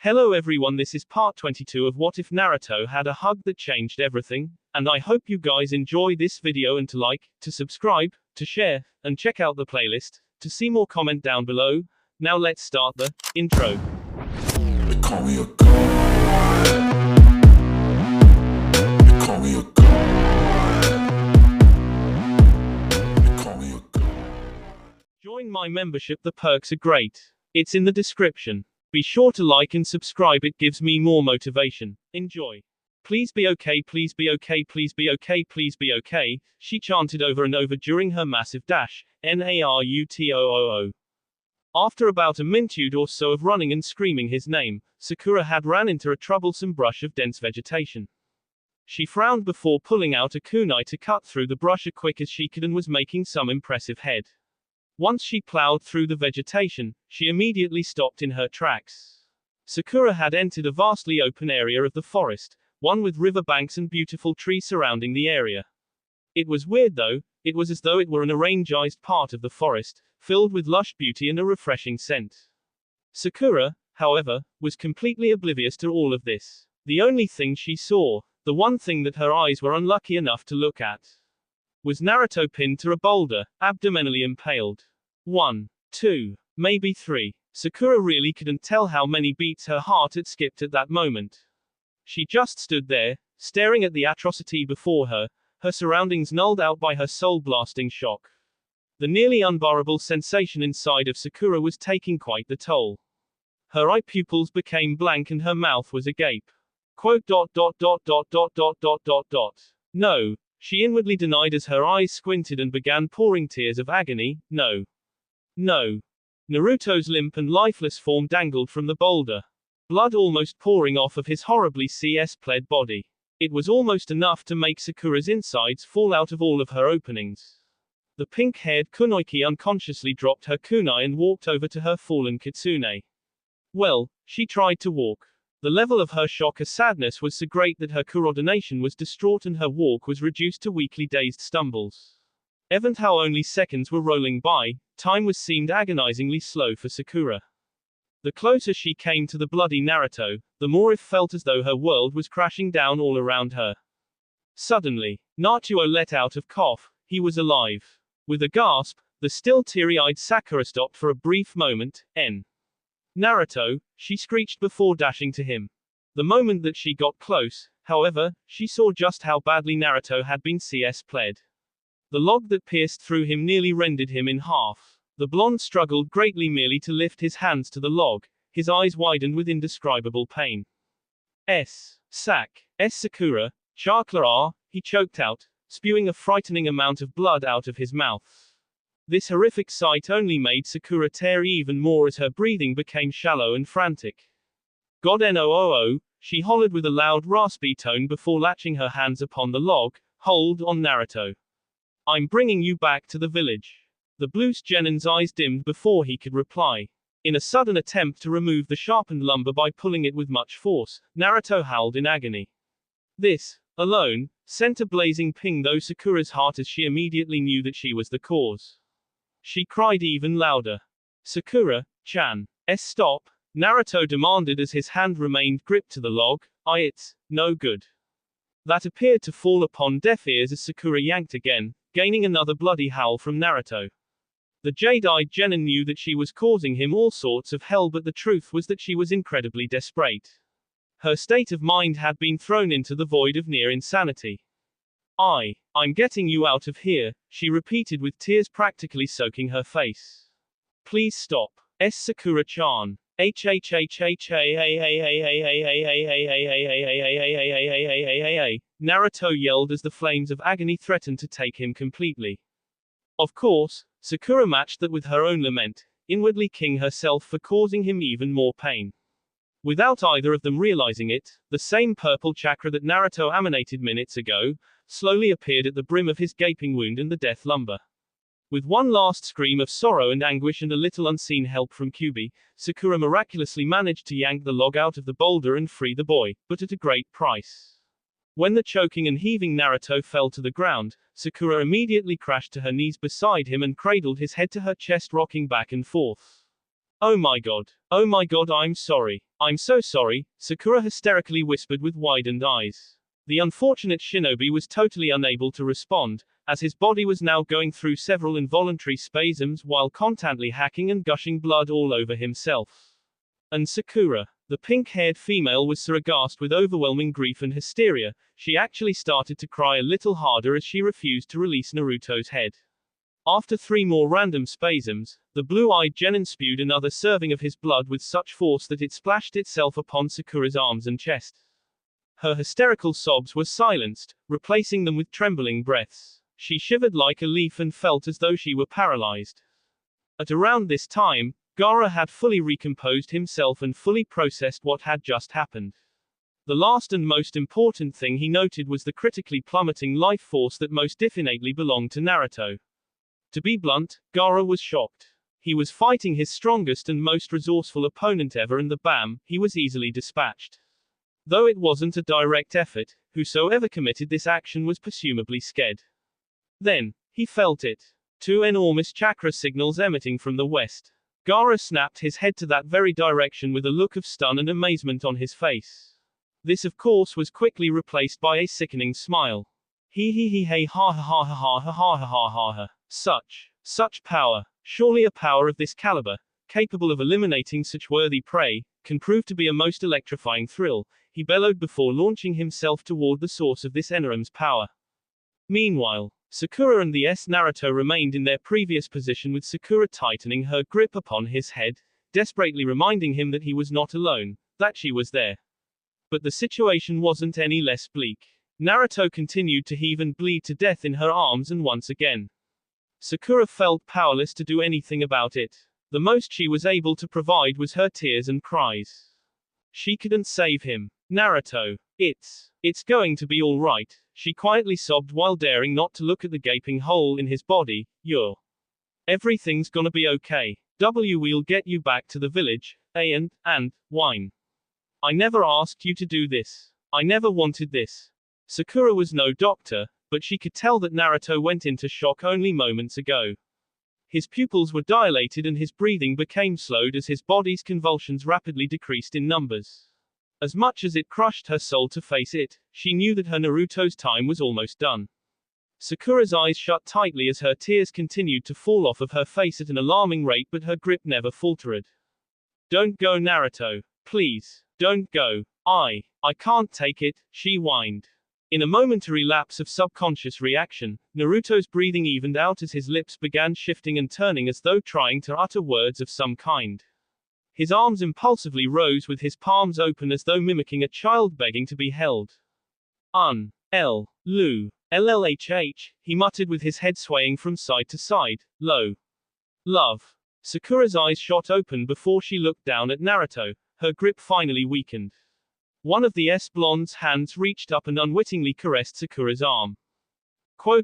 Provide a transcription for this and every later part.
Hello everyone, this is part 22 of What If Naruto Had a Hug That Changed Everything, and I hope you guys enjoy this video and to like, to subscribe, to share, and check out the playlist, to see more comment down below. Now let's start the intro. They call me a god. They call me a god. They call me a god. Join my membership, the perks are great. It's in the description. Be sure to like and subscribe, it gives me more motivation. Enjoy. Please be okay, please be okay, please be okay, please be okay, she chanted over and over during her massive dash, Narutoo. After about a minute or so of running and screaming his name, Sakura had ran into a troublesome brush of dense vegetation. She frowned before pulling out a kunai to cut through the brush as quick as she could and was making some impressive head. Once she plowed through the vegetation, she immediately stopped in her tracks. Sakura had entered a vastly open area of the forest, one with river banks and beautiful trees surrounding the area. It was weird though, it was as though it were an arranged part of the forest, filled with lush beauty and a refreshing scent. Sakura, however, was completely oblivious to all of this. The only thing she saw, the one thing that her eyes were unlucky enough to look at, was Naruto pinned to a boulder, abdominally impaled. 1, 2, maybe 3. Sakura really couldn't tell how many beats her heart had skipped at that moment. She just stood there, staring at the atrocity before her, her surroundings nulled out by her soul-blasting shock. The nearly unbearable sensation inside of Sakura was taking quite the toll. Her eye pupils became blank and her mouth was agape. Quote. No, she inwardly denied as her eyes squinted and began pouring tears of agony. No. No. Naruto's limp and lifeless form dangled from the boulder. Blood almost pouring off of his horribly CS-pled body. It was almost enough to make Sakura's insides fall out of all of her openings. The pink-haired kunoiki unconsciously dropped her kunai and walked over to her fallen kitsune. Well, she tried to walk. The level of her shock or sadness was so great that her coordination was distraught and her walk was reduced to weakly dazed stumbles. Even how only seconds were rolling by, time was seemed agonizingly slow for Sakura. The closer she came to the bloody Naruto, the more it felt as though her world was crashing down all around her. Suddenly, Naruto let out a cough. He was alive. With a gasp, the still teary-eyed Sakura stopped for a brief moment. Naruto, she screeched before dashing to him. The moment that she got close, however, she saw just how badly Naruto had been CS-pled. The log that pierced through him nearly rendered him in half. The blonde struggled greatly merely to lift his hands to the log, his eyes widened with indescribable pain. Sakura, Chakla he choked out, spewing a frightening amount of blood out of his mouth. This horrific sight only made Sakura tear even more as her breathing became shallow and frantic. God no, she hollered with a loud raspy tone before latching her hands upon the log. Hold on, Naruto. I'm bringing you back to the village. The blue Genin's eyes dimmed before he could reply. In a sudden attempt to remove the sharpened lumber by pulling it with much force, Naruto howled in agony. This, alone, sent a blazing ping through Sakura's heart as she immediately knew that she was the cause. She cried even louder. Sakura-chan. Stop, Naruto demanded as his hand remained gripped to the log. It's no good. That appeared to fall upon deaf ears as Sakura yanked again, gaining another bloody howl from Naruto. The jade-eyed Genin knew that she was causing him all sorts of hell, but the truth was that she was incredibly desperate. Her state of mind had been thrown into the void of near insanity. I'm getting you out of here, she repeated with tears practically soaking her face. Please stop. Sakura-chan. Naruto yelled as the flames of agony threatened to take him completely. Of course, Sakura matched that with her own lament, inwardly kicking herself for causing him even more pain. Without either of them realizing it, the same purple chakra that Naruto emanated minutes ago, slowly appeared at the brim of his gaping wound and the death lumber. With one last scream of sorrow and anguish and a little unseen help from Kyubi, Sakura miraculously managed to yank the log out of the boulder and free the boy, but at a great price. When the choking and heaving Naruto fell to the ground, Sakura immediately crashed to her knees beside him and cradled his head to her chest, rocking back and forth. Oh my god, I'm sorry. I'm so sorry, Sakura hysterically whispered with widened eyes. The unfortunate shinobi was totally unable to respond, as his body was now going through several involuntary spasms while constantly hacking and gushing blood all over himself. And Sakura, the pink-haired female, was so aghast with overwhelming grief and hysteria, she actually started to cry a little harder as she refused to release Naruto's head. After 3 more random spasms, the blue-eyed genin spewed another serving of his blood with such force that it splashed itself upon Sakura's arms and chest. Her hysterical sobs were silenced, replacing them with trembling breaths. She shivered like a leaf and felt as though she were paralyzed. At around this time, Gaara had fully recomposed himself and fully processed what had just happened. The last and most important thing he noted was the critically plummeting life force that most definitely belonged to Naruto. To be blunt, Gaara was shocked. He was fighting his strongest and most resourceful opponent ever, and he was easily dispatched. Though it wasn't a direct effort, whosoever committed this action was presumably scared. Then, he felt it. 2 enormous chakra signals emitting from the west. Gaara snapped his head to that very direction with a look of stun and amazement on his face. This of course was quickly replaced by a sickening smile. He ha ha ha ha ha ha ha ha ha ha ha. Such power. Surely a power of this caliber, capable of eliminating such worthy prey, can prove to be a most electrifying thrill, he bellowed before launching himself toward the source of this enormous power. Meanwhile, Sakura and the Naruto remained in their previous position, with Sakura tightening her grip upon his head, desperately reminding him that he was not alone, that she was there. But the situation wasn't any less bleak. Naruto continued to heave and bleed to death in her arms, and once again, Sakura felt powerless to do anything about it. The most she was able to provide was her tears and cries. She couldn't save him. Naruto. It's going to be all right, she quietly sobbed while daring not to look at the gaping hole in his body. Everything's gonna be okay. We'll get you back to the village, and wine. I never asked you to do this. I never wanted this. Sakura was no doctor, but she could tell that Naruto went into shock only moments ago. His pupils were dilated and his breathing became slowed as his body's convulsions rapidly decreased in numbers. As much as it crushed her soul to face it, she knew that her Naruto's time was almost done. Sakura's eyes shut tightly as her tears continued to fall off of her face at an alarming rate, but her grip never faltered. Don't go, Naruto. Please, don't go. I can't take it, she whined. In a momentary lapse of subconscious reaction, Naruto's breathing evened out as his lips began shifting and turning as though trying to utter words of some kind. His arms impulsively rose with his palms open as though mimicking a child begging to be held. LLHH, he muttered with his head swaying from side to side. Love. Sakura's eyes shot open before she looked down at Naruto, her grip finally weakened. One of the blonde's hands reached up and unwittingly caressed Sakura's arm. I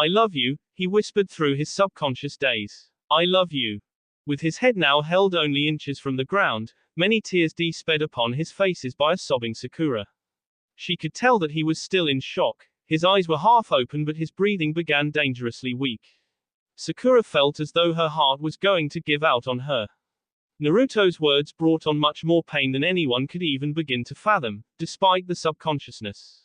love you, he whispered through his subconscious daze. I love you. With his head now held only inches from the ground, many tears sped upon his faces by a sobbing Sakura. She could tell that he was still in shock. His eyes were half open, but his breathing began dangerously weak. Sakura felt as though her heart was going to give out on her. Naruto's words brought on much more pain than anyone could even begin to fathom, despite the subconsciousness.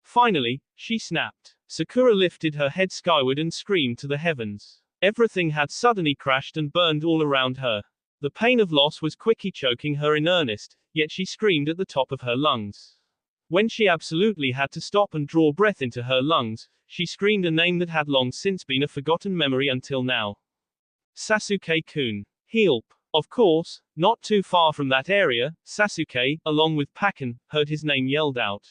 Finally, she snapped. Sakura lifted her head skyward and screamed to the heavens. Everything had suddenly crashed and burned all around her. The pain of loss was quickly choking her in earnest, yet she screamed at the top of her lungs. When she absolutely had to stop and draw breath into her lungs, she screamed a name that had long since been a forgotten memory until now. Sasuke-kun. Help. Of course, not too far from that area, Sasuke, along with Pakken, heard his name yelled out.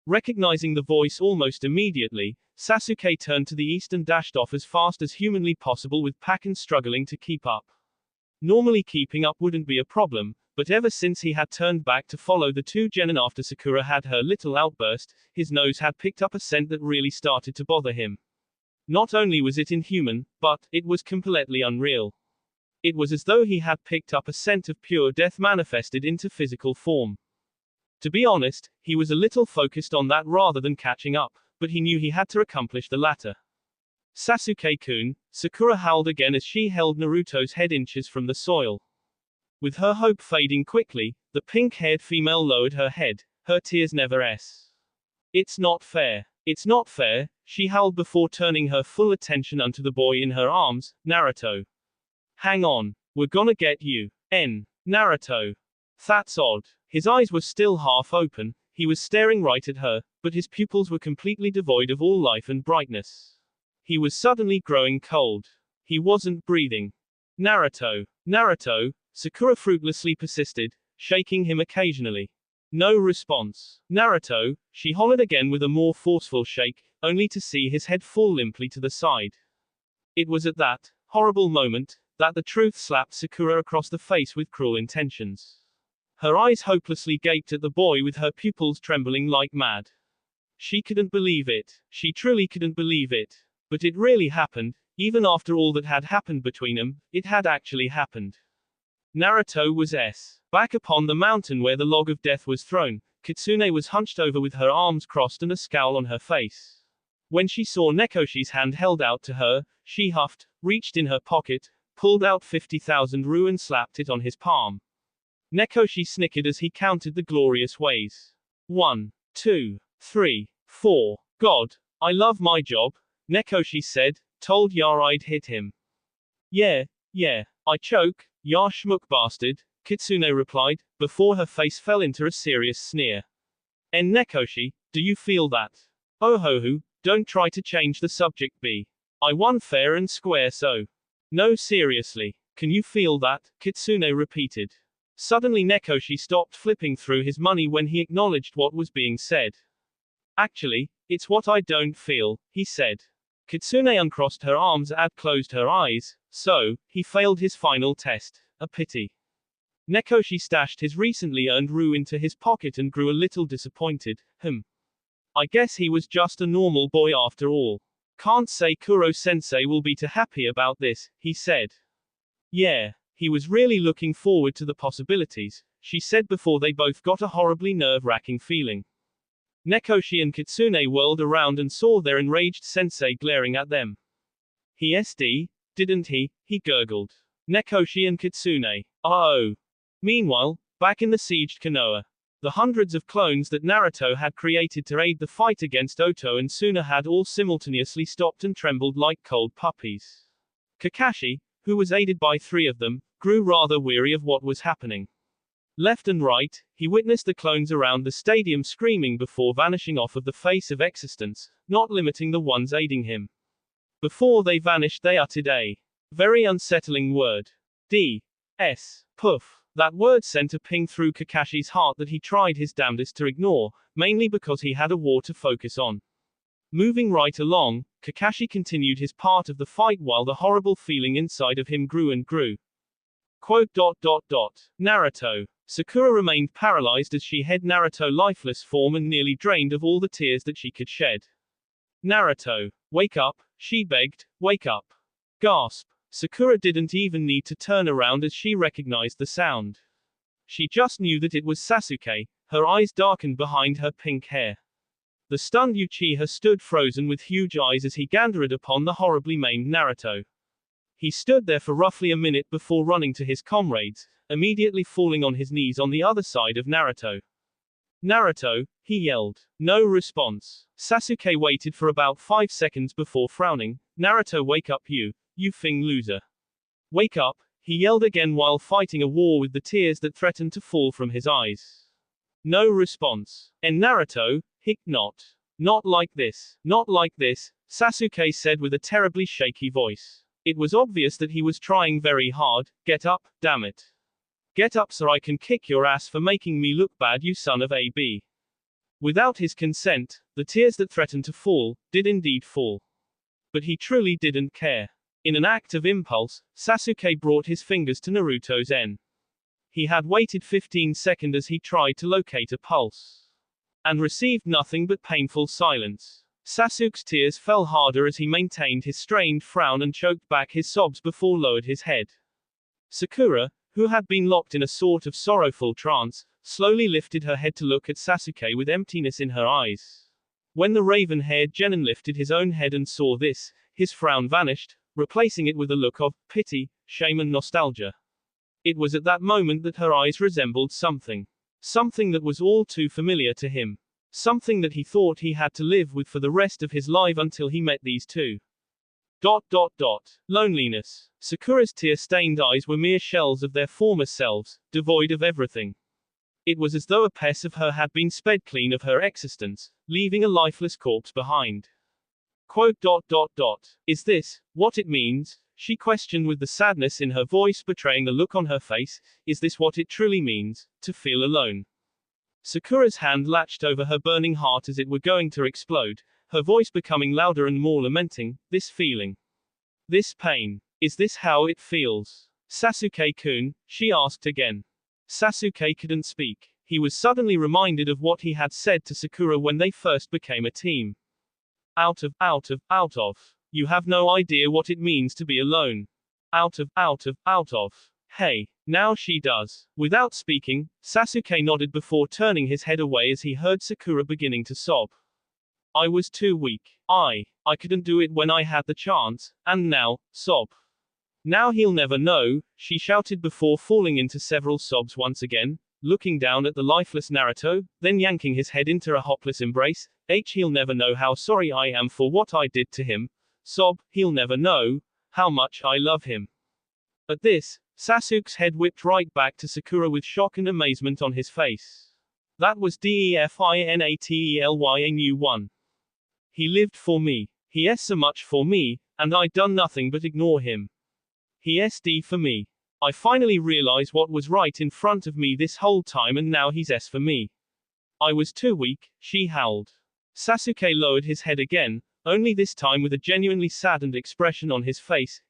Recognizing the voice almost immediately, Sasuke turned to the east and dashed off as fast as humanly possible, with Pakken struggling to keep up. Normally keeping up wouldn't be a problem, but ever since he had turned back to follow the 2 genin after Sakura had her little outburst, his nose had picked up a scent that really started to bother him. Not only was it inhuman, but it was completely unreal. It was as though he had picked up a scent of pure death manifested into physical form. To be honest, he was a little focused on that rather than catching up, but he knew he had to accomplish the latter. Sasuke-kun, Sakura howled again as she held Naruto's head inches from the soil. With her hope fading quickly, the pink-haired female lowered her head, her tears never s. It's not fair. It's not fair, she howled before turning her full attention unto the boy in her arms, Naruto. Hang on. We're gonna get you. Naruto. That's odd. His eyes were still half open, he was staring right at her, but his pupils were completely devoid of all life and brightness. He was suddenly growing cold. He wasn't breathing. Naruto. Naruto, Sakura fruitlessly persisted, shaking him occasionally. No response. Naruto, she hollered again with a more forceful shake, only to see his head fall limply to the side. It was at that horrible moment that the truth slapped Sakura across the face with cruel intentions. Her eyes hopelessly gaped at the boy with her pupils trembling like mad. She couldn't believe it. She truly couldn't believe it. But it really happened, even after all that had happened between them, it had actually happened. Naruto was back upon the mountain where the log of death was thrown. Kitsune was hunched over with her arms crossed and a scowl on her face. When she saw Nekoshi's hand held out to her, she huffed, reached in her pocket, pulled out 50,000 ru and slapped it on his palm. Nekoshi snickered as he counted the glorious ways. 1, 2, 3, 4. God, I love my job, Nekoshi said, told Yar I'd hit him. Yeah, I choke, ya schmuck bastard, Kitsune replied, before her face fell into a serious sneer. Nekoshi, do you feel that? Ohohu, don't try to change the subject B. I won fair and square so. No seriously, can you feel that? Kitsune repeated. Suddenly Nekoshi stopped flipping through his money when he acknowledged what was being said. Actually, it's what I don't feel, he said. Kitsune uncrossed her arms and closed her eyes, so, he failed his final test. A pity. Nekoshi stashed his recently earned ru into his pocket and grew a little disappointed. I guess he was just a normal boy after all. Can't say Kuro-sensei will be too happy about this, he said. Yeah, he was really looking forward to the possibilities, she said before they both got a horribly nerve-wracking feeling. Nekoshi and Kitsune whirled around and saw their enraged sensei glaring at them. He didn't he? He gurgled. Nekoshi and Kitsune. Oh. Meanwhile, back in the sieged Konoha, the hundreds of clones that Naruto had created to aid the fight against Oto and Suna had all simultaneously stopped and trembled like cold puppies. Kakashi, who was aided by 3 of them, grew rather weary of what was happening. Left and right, he witnessed the clones around the stadium screaming before vanishing off of the face of existence, not limiting the ones aiding him. Before they vanished they uttered a very unsettling word. Poof. That word sent a ping through Kakashi's heart that he tried his damnedest to ignore, mainly because he had a war to focus on. Moving right along, Kakashi continued his part of the fight while the horrible feeling inside of him grew and grew. Naruto. Sakura remained paralyzed as she held Naruto's lifeless form and nearly drained of all the tears that she could shed. Naruto. Wake up, she begged, wake up. Gasp. Sakura didn't even need to turn around as she recognized the sound. She just knew that it was Sasuke, her eyes darkened behind her pink hair. The stunned Uchiha stood frozen with huge eyes as he gandered upon the horribly maimed Naruto. He stood there for roughly a minute before running to his comrades, immediately falling on his knees on the other side of Naruto. Naruto, he yelled. No response. Sasuke waited for about 5 seconds before frowning. Naruto, wake up you fing loser. Wake up, he yelled again while fighting a war with the tears that threatened to fall from his eyes. No response. Naruto, not like this, Sasuke said with a terribly shaky voice. It was obvious that he was trying very hard. Get up, damn it. Get up so I can kick your ass for making me look bad, you son of a b. Without his consent, the tears that threatened to fall, did indeed fall. But he truly didn't care. In an act of impulse, Sasuke brought his fingers to Naruto's N. He had waited 15 seconds as he tried to locate a pulse. And received nothing but painful silence. Sasuke's tears fell harder as he maintained his strained frown and choked back his sobs before lowered his head. Sakura, who had been locked in a sort of sorrowful trance, slowly lifted her head to look at Sasuke with emptiness in her eyes. When the raven-haired genin lifted his own head and saw this, his frown vanished, replacing it with a look of pity, shame and nostalgia. It was at that moment that her eyes resembled something. Something that was all too familiar to him. Something that he thought he had to live with for the rest of his life until he met these two. Loneliness. Sakura's tear-stained eyes were mere shells of their former selves, devoid of everything. It was as though a piece of her had been sped clean of her existence, leaving a lifeless corpse behind. Is this what it means? She questioned with the sadness in her voice betraying the look on her face. Is this what it truly means, to feel alone? Sakura's hand latched over her burning heart as it were going to explode, her voice becoming louder and more lamenting. This feeling. This pain. Is this how it feels? Sasuke-kun, she asked again. Sasuke couldn't speak. He was suddenly reminded of what he had said to Sakura when they first became a team. Out of. You have no idea what it means to be alone. Out of. Hey, now she does. Without speaking, Sasuke nodded before turning his head away as he heard Sakura beginning to sob. I was too weak. I couldn't do it when I had the chance, and now, sob. Now he'll never know, she shouted before falling into several sobs once again, looking down at the lifeless Naruto, then yanking his head into a hopeless embrace. He'll never know how sorry I am for what I did to him. Sob, he'll never know how much I love him. At this, Sasuke's head whipped right back to Sakura with shock and amazement on his face. That was DEFINATELY a new one. He lived for me. He s so much for me, and I done nothing but ignore him. He SD for me. I finally realize what was right in front of me this whole time and now he's S for me. I was too weak, she howled. Sasuke lowered his head again, only this time with a genuinely saddened expression on his face.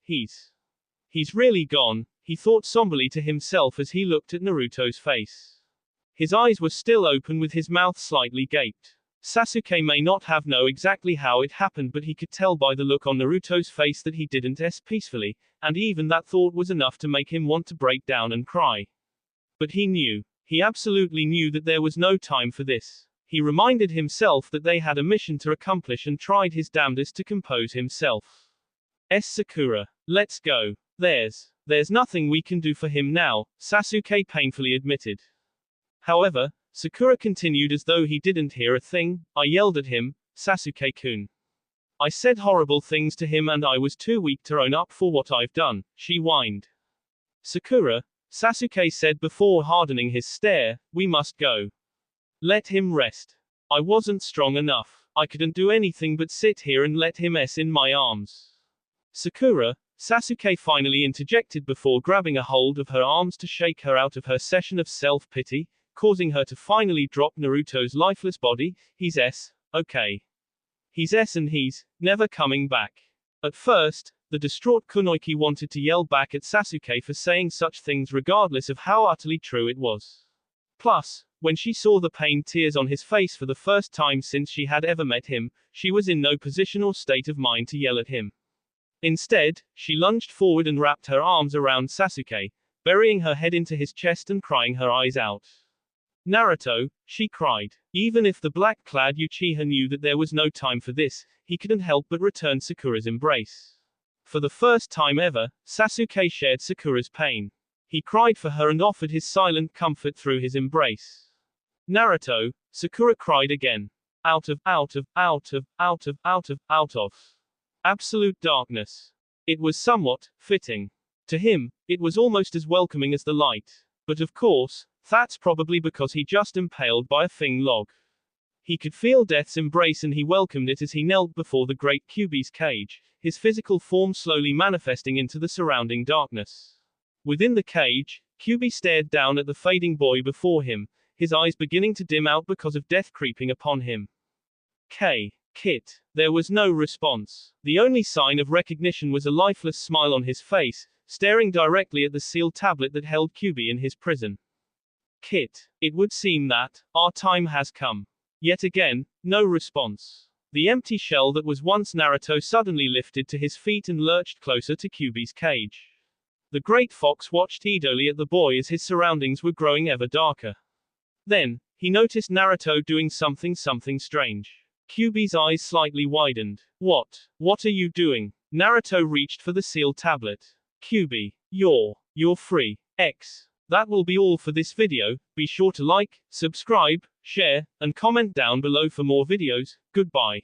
He's really gone, he thought somberly to himself as he looked at Naruto's face. His eyes were still open with his mouth slightly gaped. Sasuke may not have known exactly how it happened, but he could tell by the look on Naruto's face that he didn't s peacefully, and even that thought was enough to make him want to break down and cry. But he knew. He absolutely knew that there was no time for this. He reminded himself that they had a mission to accomplish and tried his damnedest to compose himself. Sakura. Let's go. There's nothing we can do for him now, Sasuke painfully admitted. However, Sakura continued as though he didn't hear a thing. I yelled at him, Sasuke-kun. I said horrible things to him and I was too weak to own up for what I've done, she whined. Sakura, Sasuke said before hardening his stare, we must go. Let him rest. I wasn't strong enough. I couldn't do anything but sit here and let him in my arms. Sakura, Sasuke finally interjected before grabbing a hold of her arms to shake her out of her session of self-pity, causing her to finally drop Naruto's lifeless body. He's okay. He's and he's never coming back. At first, the distraught Kunoichi wanted to yell back at Sasuke for saying such things regardless of how utterly true it was. Plus, when she saw the pained tears on his face for the first time since she had ever met him, she was in no position or state of mind to yell at him. Instead, she lunged forward and wrapped her arms around Sasuke, burying her head into his chest and crying her eyes out. Naruto, she cried. Even if the black-clad Uchiha knew that there was no time for this, he couldn't help but return Sakura's embrace. For the first time ever, Sasuke shared Sakura's pain. He cried for her and offered his silent comfort through his embrace. Naruto, Sakura cried again. Out of. Absolute darkness. It was somewhat fitting. To him, it was almost as welcoming as the light. But of course, that's probably because he just impaled by a thing log. He could feel death's embrace and he welcomed it as he knelt before the great Kyuubi's cage, his physical form slowly manifesting into the surrounding darkness. Within the cage, Kyuubi stared down at the fading boy before him, his eyes beginning to dim out because of death creeping upon him. Kit. There was no response. The only sign of recognition was a lifeless smile on his face, staring directly at the sealed tablet that held Kyuubi in his prison. Kit. It would seem that our time has come. Yet again, no response. The empty shell that was once Naruto suddenly lifted to his feet and lurched closer to Kyuubi's cage. The great fox watched eagerly at the boy as his surroundings were growing ever darker. Then, he noticed Naruto doing something strange. Kyuubi's eyes slightly widened. What are you doing? Naruto reached for the sealed tablet. Kyuubi, you're free. X. That will be all for this video. Be sure to like, subscribe, share, and comment down below for more videos. Goodbye.